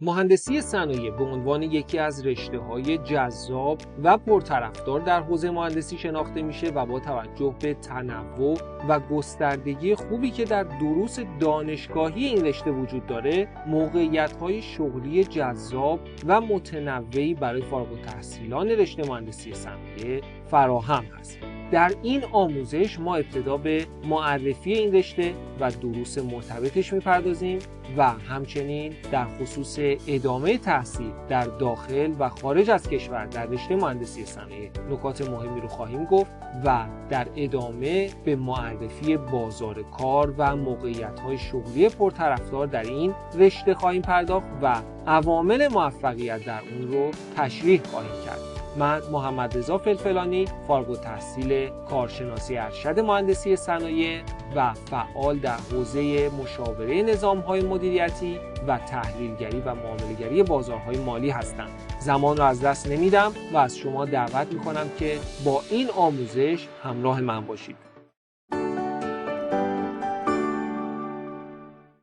مهندسی صنایع به عنوان یکی از رشته‌های جذاب و پرطرفدار در حوزه مهندسی شناخته میشه و با توجه به تنوع و گستردگی خوبی که در دروس دانشگاهی این رشته وجود داره، موقعیت‌های شغلی جذاب و متنوعی برای فارغ التحصیلان رشته مهندسی صنایع فراهم هست. در این آموزش ما ابتدا به معرفی این رشته و دروس مرتبطش میپردازیم و همچنین در خصوص ادامه تحصیل در داخل و خارج از کشور در رشته مهندسی صنایع نکات مهمی رو خواهیم گفت و در ادامه به معرفی بازار کار و موقعیت‌های شغلی پرطرفدار در این رشته خواهیم پرداخت و عوامل موفقیت در اون رو تشریح خواهیم کرد. من محمد رضا فلفلانی، فارغ التحصیل کارشناسی ارشد مهندسی صنایع و فعال در حوزه مشاوره نظام‌های مدیریتی و تحلیلگری و معامله‌گری بازارهای مالی هستم. زمان رو از دست نمیدم و از شما دعوت می‌کنم که با این آموزش همراه من باشید.